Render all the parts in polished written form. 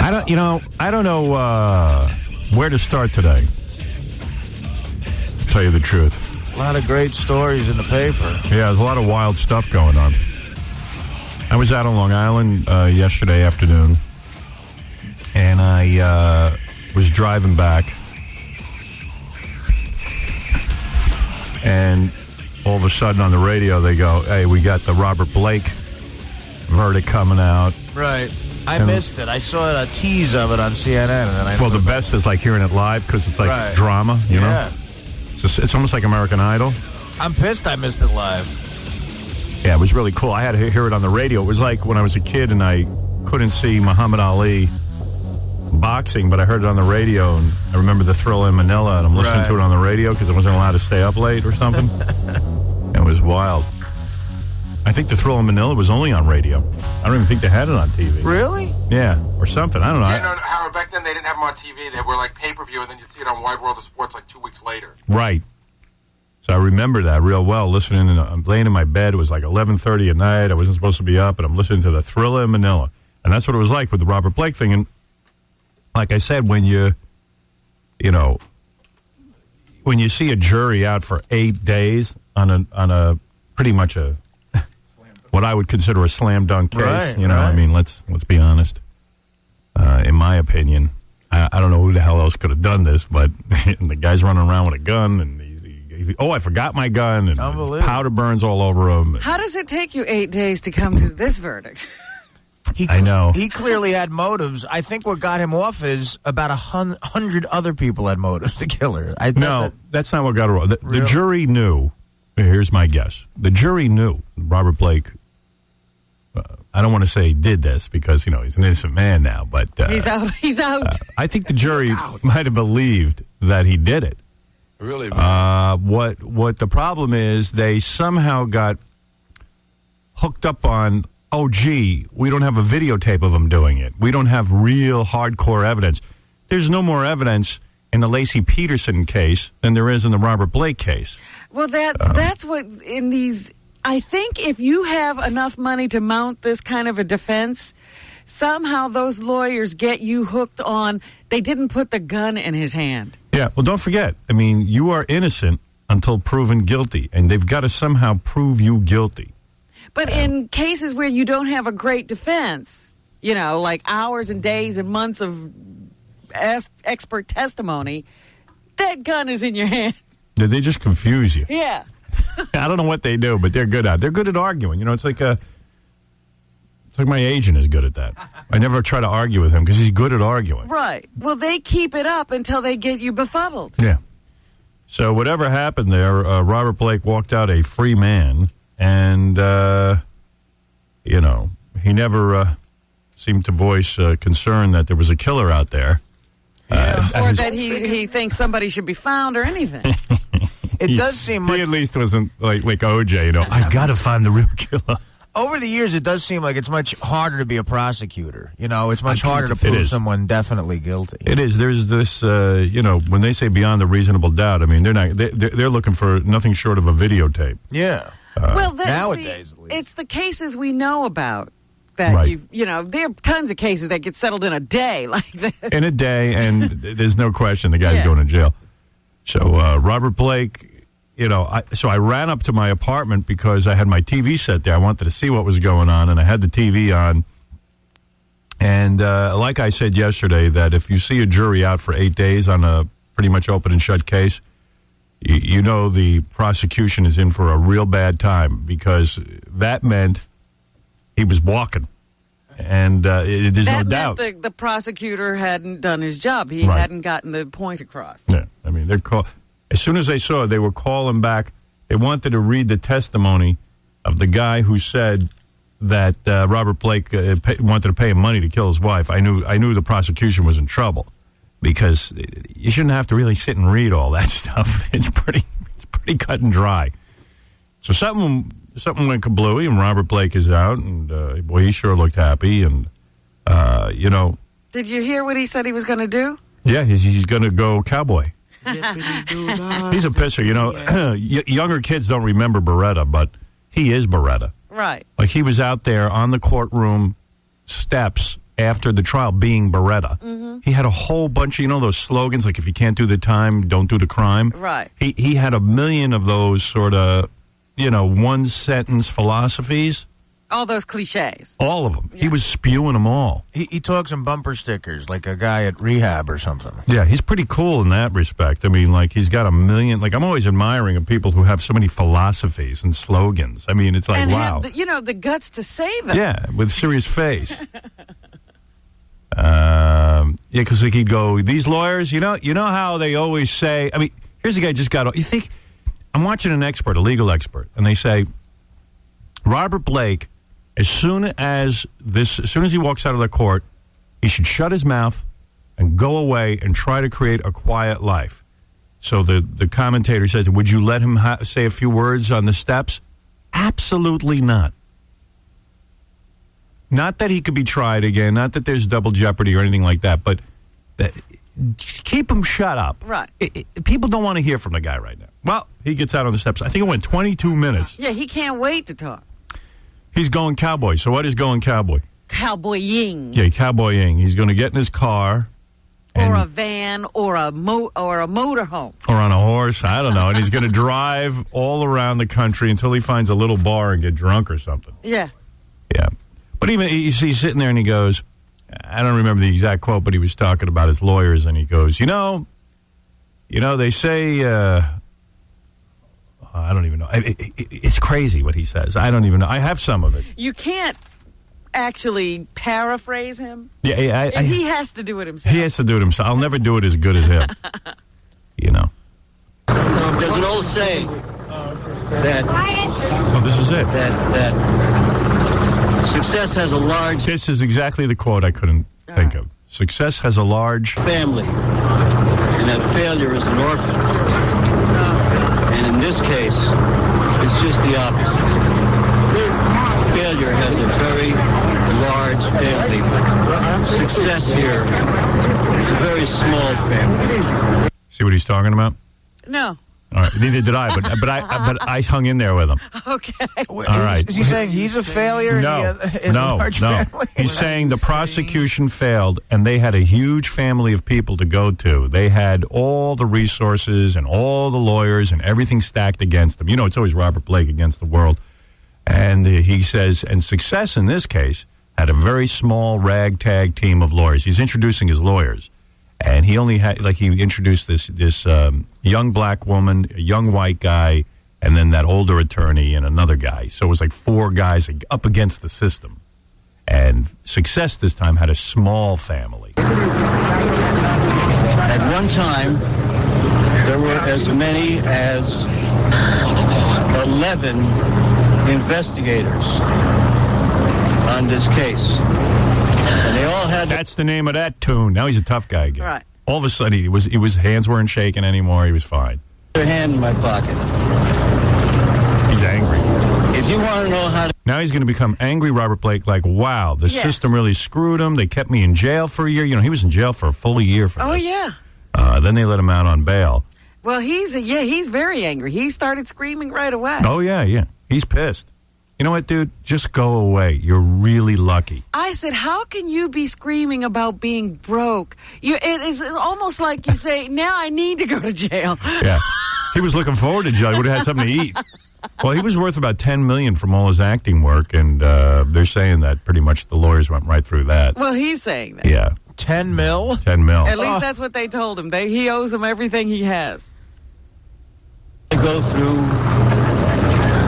I don't know where to start today. To tell you the truth. A lot of great stories in the paper. Yeah, there's a lot of wild stuff going on. I was out on Long Island yesterday afternoon, and I was driving back, and all of a sudden on the radio they go, "Hey, we got the Robert Blake verdict coming out." Right. I missed it. I saw a tease of it on CNN. And then the best is like hearing it live because it's like drama, you know? It's almost like American Idol. I'm pissed I missed it live. Yeah, it was really cool. I had to hear it on the radio. It was like when I was a kid and I couldn't see Muhammad Ali boxing, but I heard it on the radio, and I remember the Thrill in Manila, and I'm listening to it on the radio because I wasn't allowed to stay up late or something. It was wild. I think the Thrill in Manila was only on radio. I don't even think they had it on TV. Really? Yeah, or something. I don't know. Yeah, no, Howard, back then they didn't have them on TV. They were like pay-per-view, and then you'd see it on Wide World of Sports like 2 weeks later. Right. So I remember that real well, listening, and I'm laying in my bed. It was like 11:30 at night. I wasn't supposed to be up, and I'm listening to the Thriller in Manila. And that's what it was like with the Robert Blake thing. And like I said, when you see a jury out for 8 days on a pretty much what I would consider a slam dunk case, I mean, let's be honest. In my opinion, I don't know who the hell else could have done this, but the guy's running around with a gun, and I forgot my gun, and powder burns all over him. How does it take you 8 days to come to this verdict? I know. He clearly had motives. I think what got him off is about 100 other people had motives to kill her. That's not what got her off. The jury knew. Here's my guess. The jury knew Robert Blake. I don't want to say he did this because, he's an innocent man now, but... He's out. I think the jury might have believed that he did it. Really? What the problem is, they somehow got hooked up on, we don't have a videotape of him doing it. We don't have real hardcore evidence. There's no more evidence in the Lacey Peterson case than there is in the Robert Blake case. Well, that's what in these... I think if you have enough money to mount this kind of a defense, somehow those lawyers get you hooked on, they didn't put the gun in his hand. Yeah, well, don't forget, you are innocent until proven guilty, and they've got to somehow prove you guilty. But in cases where you don't have a great defense, like hours and days and months of expert testimony, that gun is in your hand. Did they just confuse you? Yeah. I don't know what they do, but they're good at it. They're good at arguing. It's like my agent is good at that. I never try to argue with him because he's good at arguing. Right. Well, they keep it up until they get you befuddled. Yeah. So whatever happened there, Robert Blake walked out a free man, and, he never seemed to voice concern that there was a killer out there. Or that he thinks somebody should be found or anything. It does seem like... He at least wasn't like OJ, I've got to find the real killer. Over the years, it does seem like it's much harder to be a prosecutor. It's much harder to prove someone definitely guilty. It is. There's this, when they say beyond a reasonable doubt, they're looking for nothing short of a videotape. Yeah. Nowadays, at least. It's the cases we know about. That there are tons of cases that get settled in a day like this. In a day, and there's no question the guy's going to jail. So Robert Blake, I ran up to my apartment because I had my TV set there. I wanted to see what was going on, and I had the TV on. And like I said yesterday, that if you see a jury out for 8 days on a pretty much open and shut case, the prosecution is in for a real bad time because that meant he was walking. And there's no doubt. That meant the prosecutor hadn't done his job. He hadn't gotten the point across. Yeah, they're as soon as they saw it, they were calling back. They wanted to read the testimony of the guy who said that Robert Blake wanted to pay him money to kill his wife. I knew the prosecution was in trouble because you shouldn't have to really sit and read all that stuff. It's pretty cut and dry. So something went kablooey, and Robert Blake is out, and he sure looked happy, and Did you hear what he said he was going to do? Yeah, he's going to go cowboy. He's a pisser. Younger kids don't remember Beretta, but he is Beretta. Right. Like he was out there on the courtroom steps after the trial, being Beretta. Mm-hmm. He had a whole bunch of, those slogans, like if you can't do the time, don't do the crime. Right. He had a million of those sort of, one-sentence philosophies. All those cliches. All of them. Yeah. He was spewing them all. He talks in bumper stickers like a guy at rehab or something. Yeah, he's pretty cool in that respect. I mean, like, he's got a million. Like, I'm always admiring of people who have so many philosophies and slogans. I mean, it's like, and wow. have the guts to say them. Yeah, with a serious face. Because he'd go, these lawyers, you know how they always say, I mean, here's a guy just got, you think, I'm watching an expert, a legal expert, and they say, Robert Blake, as soon as he walks out of the court, he should shut his mouth and go away and try to create a quiet life. So the commentator said, would you let him say a few words on the steps? Absolutely not. Not that he could be tried again, not that there's double jeopardy or anything like that, but keep him shut up. Right. People don't want to hear from the guy right now. Well, he gets out on the steps. I think it went 22 minutes. Yeah, he can't wait to talk. He's going cowboy. So what is going cowboy? Cowboying. Yeah, cowboying. He's going to get in his car. Or a van or a motorhome. Or on a horse. I don't know. And he's going to drive all around the country until he finds a little bar and get drunk or something. Yeah. Yeah. But even he's sitting there and he goes, I don't remember the exact quote, but he was talking about his lawyers and he goes, they say, I don't even know. It's crazy what he says. I don't even know. I have some of it. You can't actually paraphrase him. Yeah, he has to do it himself. He has to do it himself. I'll never do it as good as him. There's an old saying that... Oh, this is it. That success has a large... This is exactly the quote I couldn't think of. Success has a large... family, and that failure is an orphan. And in this case, it's just the opposite. Failure has a very large family. Success here is a very small family. See what he's talking about? No. All right, neither did I, but I hung in there with him. Okay. All right. Is he saying he's a failure? No. No. He's saying the prosecution failed, and they had a huge family of people to go to. They had all the resources and all the lawyers and everything stacked against them. It's always Robert Blake against the world. And he says, and success in this case had a very small ragtag team of lawyers. He's introducing his lawyers. And he only had, he introduced this young black woman, a young white guy, and then that older attorney and another guy. So it was like four guys up against the system. And success this time had a small family. At one time, there were as many as 11 investigators on this case. And they all had... That's the name of that tune. Now he's a tough guy again. Right. All of a sudden, his hands weren't shaking anymore. He was fine. Their hand in my pocket. He's angry. If you want to know how to... Now he's going to become angry, Robert Blake, like, wow, the system really screwed him. They kept me in jail for a year. He was in jail for a full year for this. Oh, yeah. Then they let him out on bail. Well, he's very angry. He started screaming right away. Oh, yeah. He's pissed. You know what, dude? Just go away. You're really lucky. I said, how can you be screaming about being broke? It is almost like you say, now I need to go to jail. Yeah. He was looking forward to jail. He would have had something to eat. Well, he was worth about $10 million from all his acting work, and they're saying that pretty much the lawyers went right through that. Well, he's saying that. Yeah. 10 mil? 10 mil. At least that's what they told him. He owes them everything he has. go through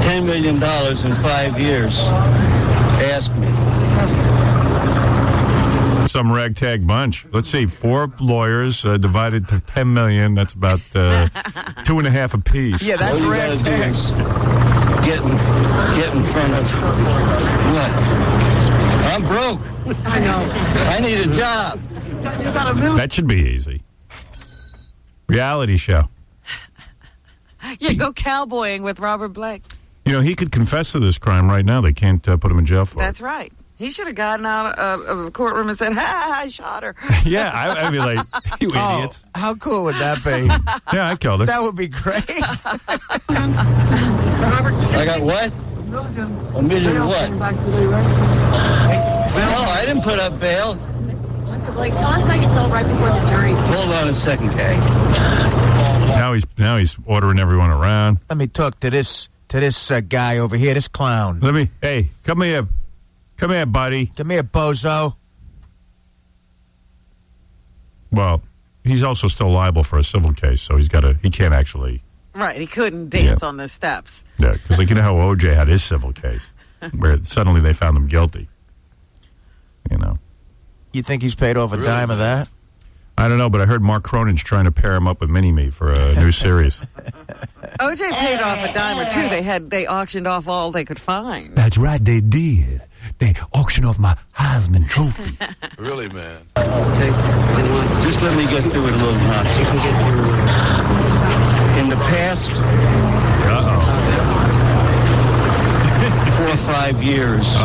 $10 million in 5 years? Ask me. Some ragtag bunch. Let's see, 4 lawyers divided to $10 million. That's about 2.5 apiece. Yeah, that's ragtag. Get in front of what? I'm broke. I know. I need a job. That should be easy. Reality show. Yeah, go cowboying with Robert Blake. You know, he could confess to this crime right now. They can't put him in jail for That's it. right. He should have gotten out of the courtroom and said, "Ha, I shot her." Yeah, I'd be like, you idiots. How cool would that be? Yeah, I killed her. That would be great. I got what? $1 million what? bail? No, I didn't put up bail. Mr. Blake, tell us how you felt right before the jury. Hold on a second, Kay. Now he's ordering everyone around. Let me talk to this guy over here, this clown. Hey, come here, buddy. Come here, bozo. Well, he's also still liable for a civil case, so he can't actually. Right, he couldn't dance on those steps. Yeah, because you know how O.J. had his civil case, where suddenly they found him guilty. You know. You think he's paid off a dime of that? I don't know, but I heard Mark Cronin's trying to pair him up with Mini-Me for a new series. O.J. paid off a dime or two. They auctioned off all they could find. That's right, they did. They auctioned off my Heisman Trophy. Really, man? Just let me get through it a little nonsense. In the past 4 or 5 years, here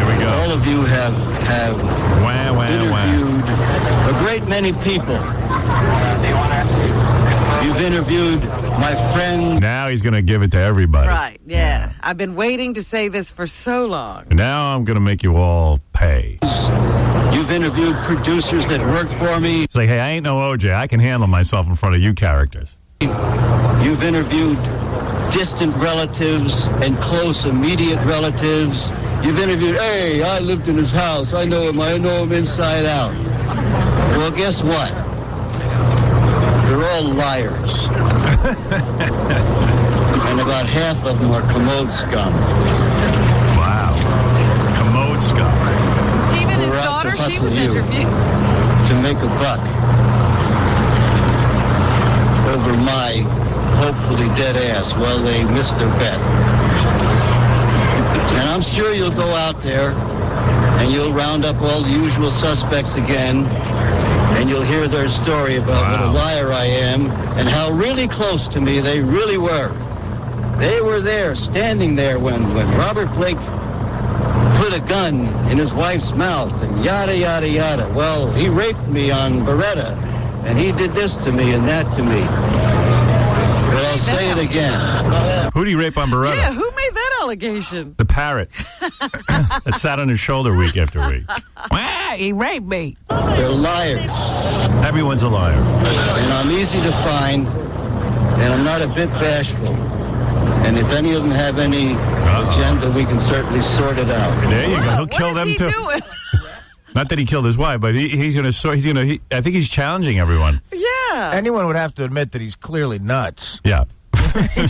we go. All of you have interviewed a great many people. You've interviewed my friend. Now he's going to give it to everybody. Right, yeah. I've been waiting to say this for so long. Now I'm going to make you all pay. You've interviewed producers that worked for me. Say, hey, I ain't no OJ. I can handle myself in front of you characters. You've interviewed distant relatives and close immediate relatives. You've interviewed, hey, I lived in his house. I know him inside out. Well, guess what? They're all liars. And about half of them are commode scum. Wow. Commode scum. Even his daughter, she was interviewed. To make a buck over my hopefully dead ass. Well, they missed their bet. And I'm sure you'll go out there and you'll round up all the usual suspects again, and you'll hear their story about what a liar I am and how really close to me they really were. They were there, standing there when Robert Blake put a gun in his wife's mouth and yada, yada, yada. Well, he raped me on Beretta, and he did this to me and that to me. But I'll say it again. Who'd he rape on Beretta? Yeah, who made that allegation? The parrot that sat on his shoulder week after week. He raped me. They're liars. Everyone's a liar. And I'm easy to find, and I'm not a bit bashful. And if any of them have any agenda, we can certainly sort it out. There you go. He'll kill them too. Doing? Not that he killed his wife, but he's going to. I think he's challenging everyone. Yeah. Anyone would have to admit that he's clearly nuts. Yeah.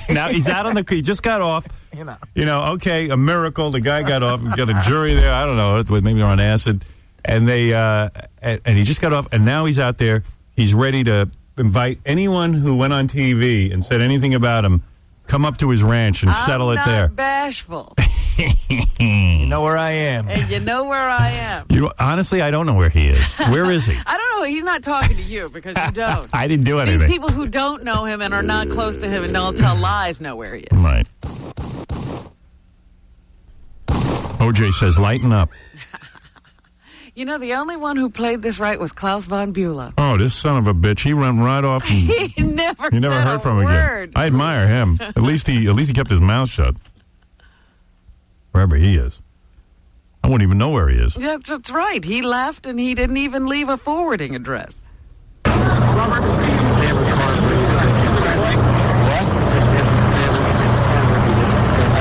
Now he's out on he just got off. You know, okay, a miracle. The guy got off. We got a jury there. I don't know. Maybe they're on acid. And and he just got off. And now he's out there. He's ready to invite anyone who went on TV and said anything about him, come up to his ranch and settle it there. I'm not bashful. You know where I am. And you know where I am. Honestly, I don't know where he is. Where is he? I don't know. He's not talking to you because you don't. I didn't do anything. These people who don't know him and are not close to him and don't tell lies know where he is. Right. OJ says, lighten up. You know, the only one who played this right was Klaus von Bülow. Oh, this son of a bitch. He ran right off. And he never heard from him again. I admire him. At least he kept his mouth shut. Wherever he is. I wouldn't even know where he is. Yeah, that's right. He left and he didn't even leave a forwarding address. I'm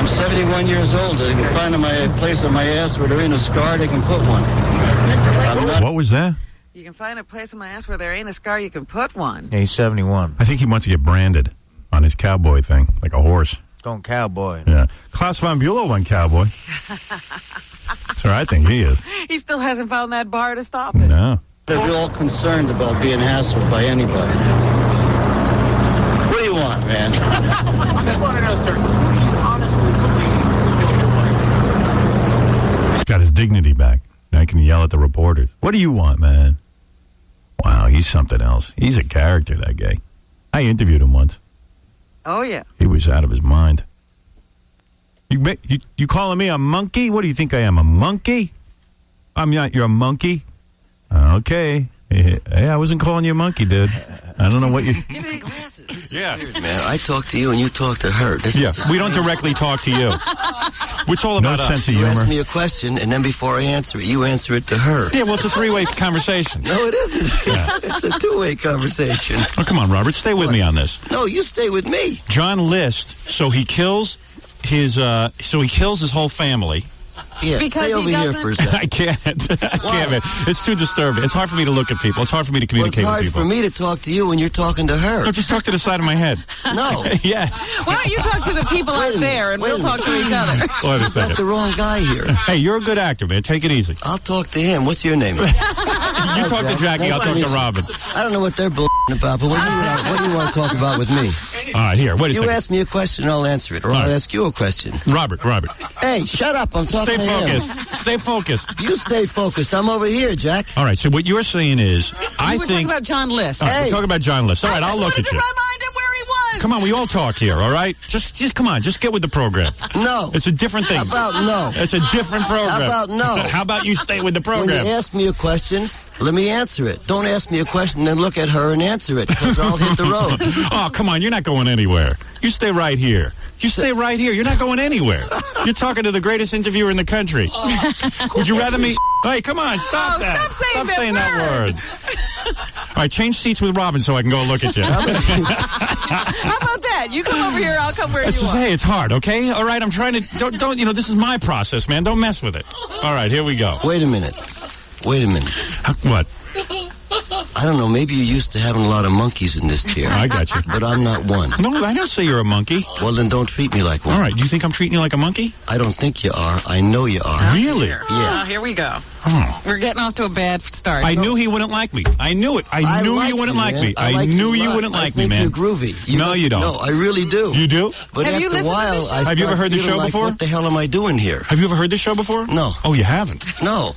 71 years old. They can find a place on my ass where there ain't a scar, they can put one. What was that? You can find a place on my ass where there ain't a scar, you can put one. Yeah, he's 71. I think he wants to get branded on his cowboy thing, like a horse. Going cowboy. Yeah. Klaus von Bülow went cowboy. That's where I think he is. He still hasn't found that bar to stop it. No. They're all concerned about being hassled by anybody. What do you want, man? I just want to know, sir. He's got his dignity back. Now he can yell at the reporters. What do you want, man? Wow, he's something else. He's a character, that guy. I interviewed him once. Oh, yeah. He was out of his mind. You calling me a monkey? What do you think I am, a monkey? I'm not. You're a monkey? Okay. Hey, I wasn't calling you a monkey, dude. I don't know what you... Different glasses. Yeah. Weird, man. I talk to you and you talk to her. We don't directly talk to you. It's all about sense of humor. You ask me a question, and then before I answer it, you answer it to her. Yeah, well, it's a three-way conversation. No, it isn't. Yeah. It's a two-way conversation. Oh, come on, Robert. Stay with me on this. No, you stay with me. John List, so he kills his whole family. Yeah, because stay over here for a second. I can't. Man. It's too disturbing. It's hard for me to look at people. It's hard for me to communicate with people. It's hard for me to talk to you when you're talking to her. No, just talk to the side of my head. No. Yes. Why don't you talk to the people out there and we'll talk to each other? Wait a second. Got the wrong guy here. Hey, you're a good actor, man. Take it easy. I'll talk to him. What's your name? You talk to Jackie. I'll talk to Robin. I don't know what they're about, but what do you want to talk about with me? All right, here. Wait a second. You ask me a question, I'll answer it, or I'll ask you a question. Robert. Hey, shut up. I'm talking to him. Stay focused. You stay focused. I'm over here, Jack. All right, so what you're saying is, We're talking about John List. We're talking about John List. All right, I'll look at you. Remind him where he was. Come on, we all talk here, all right? Just come on, just get with the program. No. It's a different thing. How about no? It's a different program. How about no? How about you stay with the program? When you ask me a question, let me answer it. Don't ask me a question, then look at her and answer it, because I'll hit the road. Oh, come on, you're not going anywhere. You stay right here. You stay right here. You're not going anywhere. You're talking to the greatest interviewer in the country. Would you rather me... Hey, come on, stop that. Stop saying that word. All right, change seats with Robin so I can go look at you. How about that? You come over here, I'll come where you are. Hey, it's hard, okay? All right, I'm trying to... Don't this is my process, man. Don't mess with it. All right, here we go. Wait a minute. What? I don't know, maybe you're used to having a lot of monkeys in this chair. I got you. But I'm not one. No, I don't say you're a monkey. Well, then don't treat me like one. All right, do you think I'm treating you like a monkey? I don't think you are. I know you are. Really? Yeah. Here we go. Oh. We're getting off to a bad start. I knew he wouldn't like me. I knew it. I knew you wouldn't like me. I knew you wouldn't like me, man. I think you're groovy. No, you don't. No, I really do. You do? But Have you after a listened to while, this show? Have you ever heard the show before? What the hell am I doing here? Have you ever heard this show before? No. Oh, you haven't? No.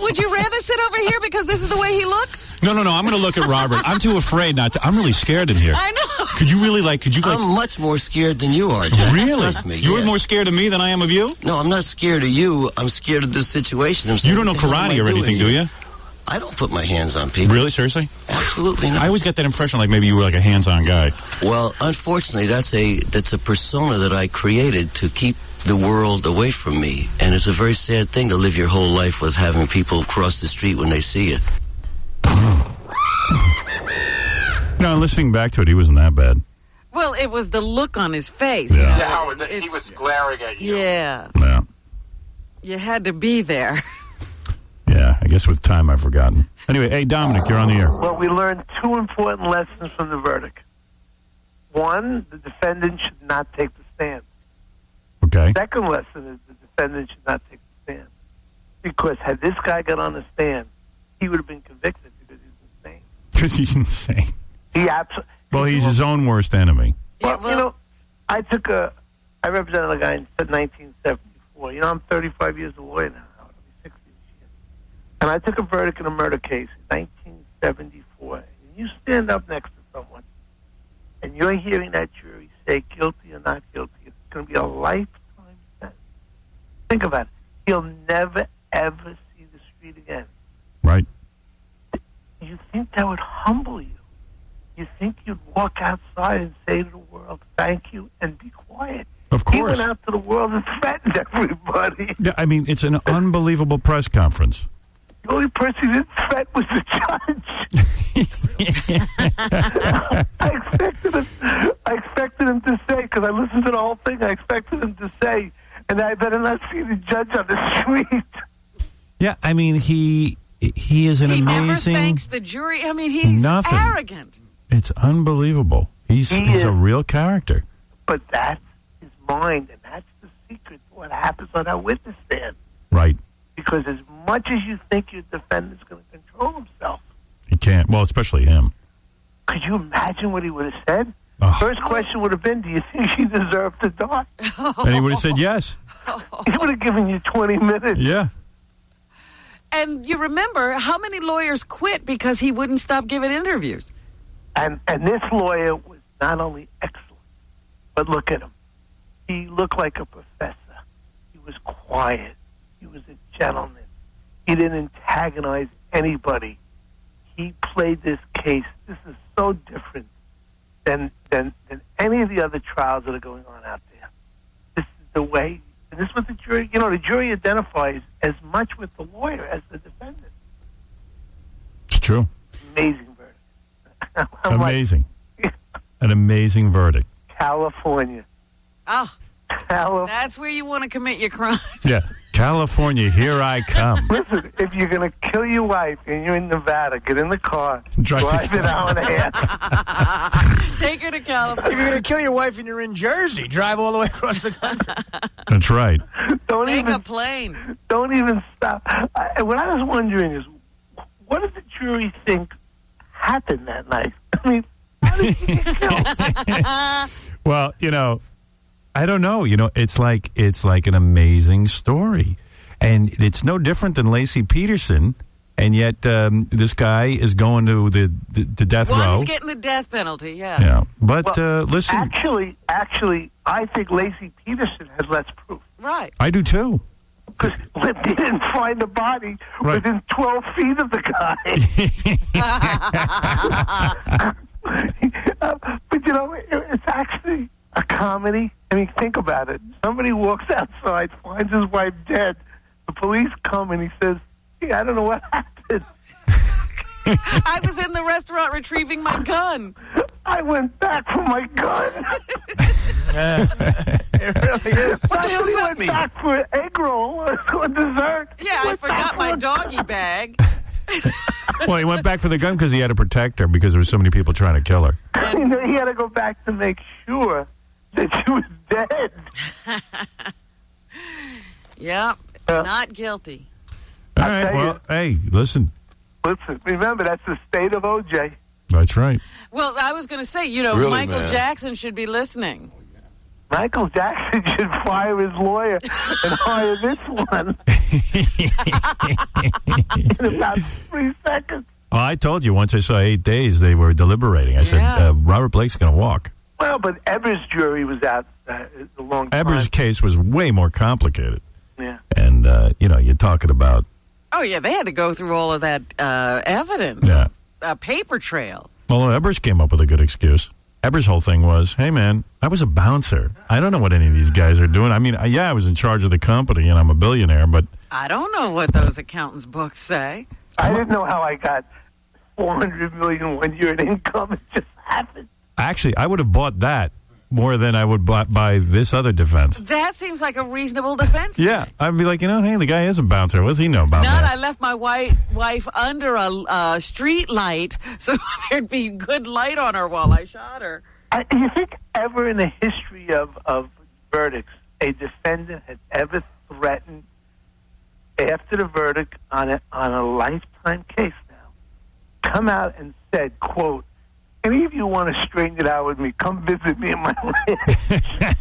Would you rather sit over here because this is the way he looks? No. I'm going to look at Robert. I'm too afraid not to. I'm really scared in here. I know. Could you like... I'm much more scared than you are, Jack. Really? Trust me. You're more scared of me than I am of you? No, I'm not scared of you. I'm scared of this situation. You don't know karate or anything, do you? I don't put my hands on people. Really? Seriously? Absolutely not. I always get that impression like maybe you were like a hands-on guy. Well, unfortunately, that's a persona that I created to keep the world away from me. And it's a very sad thing to live your whole life with having people cross the street when they see you. No, listening back to it, he wasn't that bad. Well, it was the look on his face. Yeah. You know? Yeah, Howard, he was glaring at you. Yeah. Yeah. You had to be there. Yeah, I guess with time I've forgotten. Anyway, hey, Dominic, you're on the air. Well, we learned two important lessons from the verdict. One, the defendant should not take the stand. Okay. Second lesson is the defendant should not take the stand. Because had this guy got on the stand, he would have been convicted because he's insane. Because he's insane. He absolutely... Well, he's his own worst enemy. Well, I represented a guy in 1974. I'm 35 years a lawyer now. I'll be 60 this year. And I took a verdict in a murder case in 1974. And you stand up next to someone, and you're hearing that jury say guilty or not guilty. It's going to be a lifetime sentence. Think about it. He'll never, ever see the street again. Right. You think that would humble you? You think you'd walk outside and say to the world, thank you, and be quiet? Of course. He went out to the world and threatened everybody. Yeah, I mean, it's an unbelievable press conference. The only person who didn't threaten was the judge. I expected him to say, because I listened to the whole thing, I expected him to say, and I better not see the judge on the street. Yeah, I mean, he is an amazing... He never thanks the jury. I mean, he's arrogant. It's unbelievable. He's a real character. But that's his mind, and that's the secret to what happens on that witness stand. Right. Because as much as you think your defendant's going to control himself... He can't. Well, especially him. Could you imagine what he would have said? Oh. First question would have been, do you think she deserved to die? And he would have said yes. He would have given you 20 minutes. Yeah. And you remember how many lawyers quit because he wouldn't stop giving interviews. And this lawyer was not only excellent, but look at him. He looked like a professor. He was quiet. He was a gentleman. He didn't antagonize anybody. He played this case. This is so different than any of the other trials that are going on out there. This is the way, and this is what the jury, the jury identifies as much with the lawyer as the defendant. It's true. Amazing verdict. Amazing. An amazing verdict. California. Oh, that's where you want to commit your crimes. Yeah. California, here I come. Listen, if you're going to kill your wife and you're in Nevada, get in the car, drive an hour and a half. Take her to California. If you're going to kill your wife and you're in Jersey, drive all the way across the country. That's right. Take a plane. Don't even stop. What I was wondering is, what did the jury think happened that night? I mean, how did he get killed? Well, I don't know. It's like an amazing story, and it's no different than Lacey Peterson. And yet, this guy is going to the death row. One's getting the death penalty. Yeah. Yeah, but listen. Actually, I think Lacey Peterson has less proof. Right. I do too. Because they didn't find the body within 12 feet of the guy. But it's actually a comedy. I mean, think about it. Somebody walks outside, finds his wife dead. The police come and he says, "Hey, I don't know what happened." I was in the restaurant retrieving my gun. I went back for my gun. It really is. What the hell does that mean? Back for egg roll or dessert. Yeah, I forgot my doggy bag. Well, he went back for the gun because he had to protect her because there were so many people trying to kill her. He had to go back to make sure that she was dead. Yep, not guilty. All right, well, hey, listen. Listen, remember, that's the state of OJ. That's right. Well, I was going to say, Really, Michael man? Jackson should be listening. Michael Jackson should fire his lawyer and hire this one in about 3 seconds. Well, I told you once I saw 8 days, they were deliberating. I said, Robert Blake's going to walk. Well, but Eber's jury was out a long time. Eber's case was way more complicated. Yeah. And, you're talking about... Oh, yeah, they had to go through all of that evidence. Yeah. A paper trail. Well, Eber's came up with a good excuse. Eber's whole thing was, hey, man, I was a bouncer. I don't know what any of these guys are doing. I mean, yeah, I was in charge of the company, and I'm a billionaire, but... I don't know what those accountants' books say. I didn't know how I got $400 million 1 year in income. It just happened. Actually, I would have bought that more than I would buy this other defense. That seems like a reasonable defense. Yeah, I'd be like, hey, the guy is a bouncer. What does he know about that? I left my wife under a street light so there'd be good light on her while I shot her. You think ever in the history of verdicts, a defendant has ever threatened after the verdict on a lifetime case now, come out and said, quote, "Any of you want to straighten it out with me, come visit me in my ranch."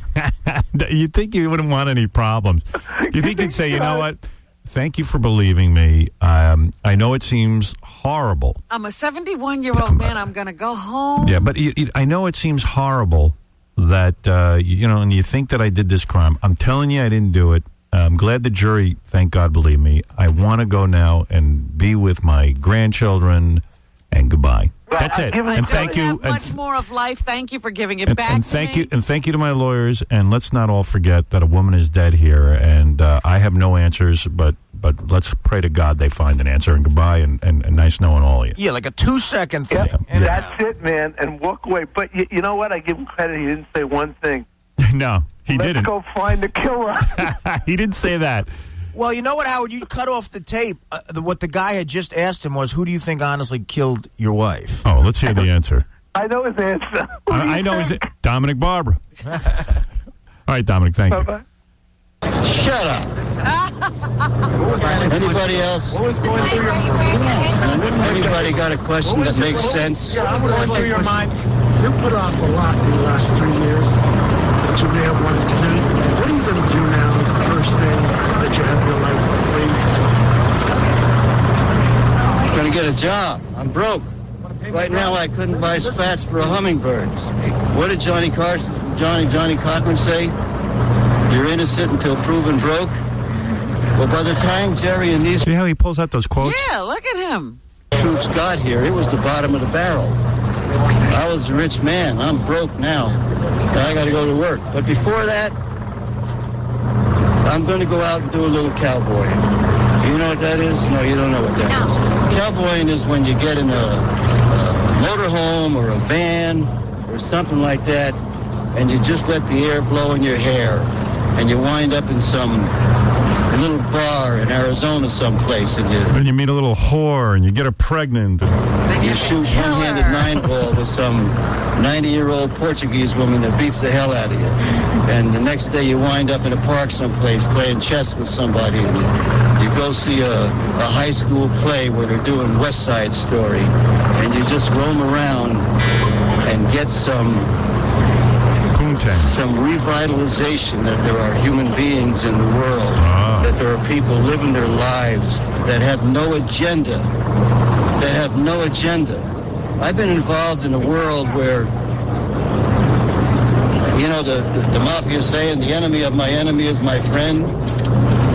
You'd think you wouldn't want any problems. You think you'd say, you know what? Thank you for believing me. I know it seems horrible. I'm a 71-year-old man. I'm going to go home. Yeah, but I know it seems horrible that, and you think that I did this crime. I'm telling you I didn't do it. I'm glad the jury, thank God, believe me. I want to go now and be with my grandchildren, and goodbye. That's it. And thank you. Much more of life. Thank you for giving it back and to thank me. you. And thank you to my lawyers. And let's not all forget that a woman is dead here, and I have no answers. But let's pray to God they find an answer. And goodbye, and nice knowing all of you. Yeah, like a 2-second thing. Yeah, and that's it, man. And walk away. But you know what? I give him credit. He didn't say one thing. No, he didn't. Let's go find the killer. He didn't say that. Well, you know what, Howard? You cut off the tape. What the guy had just asked him was, who do you think honestly killed your wife? Oh, let's hear the answer. I know his answer. I know his Dominic Barbara. All right, Dominic, thank you. Bye-bye. Shut up. Anybody else? Anybody got a question that makes sense? Yeah, I want to hear your mind. You put off a lot in the last 3 years that you may have wanted to do. What are you going to do now is the first thing that you have your life free? Going to get a job. I'm broke. Right now I couldn't buy spats for a hummingbird. What did Johnny Cochran say? You're innocent until proven broke. Well, by the time Jerry and these... See how he pulls out those quotes? Yeah, look at him. Troops got here, it was the bottom of the barrel. I was a rich man. I'm broke now. I got to go to work. But before that, I'm going to go out and do a little cowboying. You know what that is? No, you don't know what that is. Cowboying is when you get in a motorhome or a van or something like that, and you just let the air blow in your hair, and you wind up in some little bar in Arizona someplace, and you meet a little whore, and you get her pregnant. You shoot one-handed 9-ball with some 90-year-old Portuguese woman that beats the hell out of you. And the next day you wind up in a park someplace playing chess with somebody, and you go see a high school play where they're doing West Side Story, and you just roam around and get some revitalization that there are human beings in the world, that there are people living their lives that have no agenda, I've been involved in a world where, you know, the mafia saying the enemy of my enemy is my friend.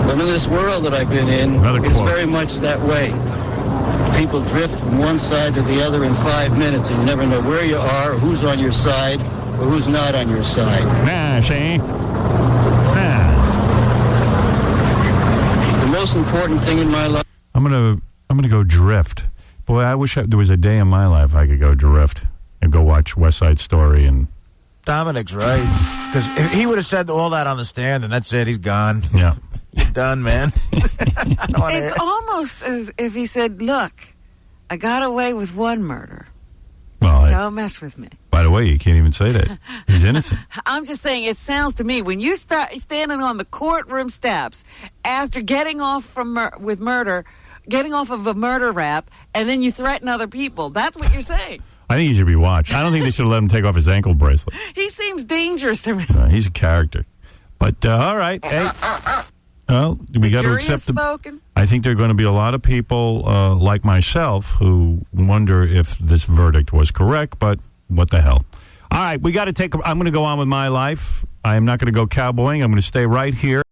But in this world that I've been in, it's very much that way. People drift from one side to the other in 5 minutes, and you never know where you are, or who's on your side, or who's not on your side. See? The most important thing in my life. I'm gonna go drift. Boy, I wish there was a day in my life I could go drift and go watch West Side Story. And Dominic's right, because if he would have said all that on the stand, and that's it, he's gone. Yeah, you're done, man. It's almost as if he said, "Look, I got away with one murder. Well, don't mess with me." By the way, you can't even say that. He's innocent. I'm just saying, it sounds to me, when you start standing on the courtroom steps after getting off with murder, getting off of a murder rap, and then you threaten other people, that's what you're saying. I think he should be watched. I don't think they should have let him take off his ankle bracelet. He seems dangerous to me. He's a character. But, all right. Hey, well, we got to accept spoken. I think there are going to be a lot of people like myself who wonder if this verdict was correct, but what the hell. All right, we got to I'm going to go on with my life. I am not going to go cowboying. I'm going to stay right here.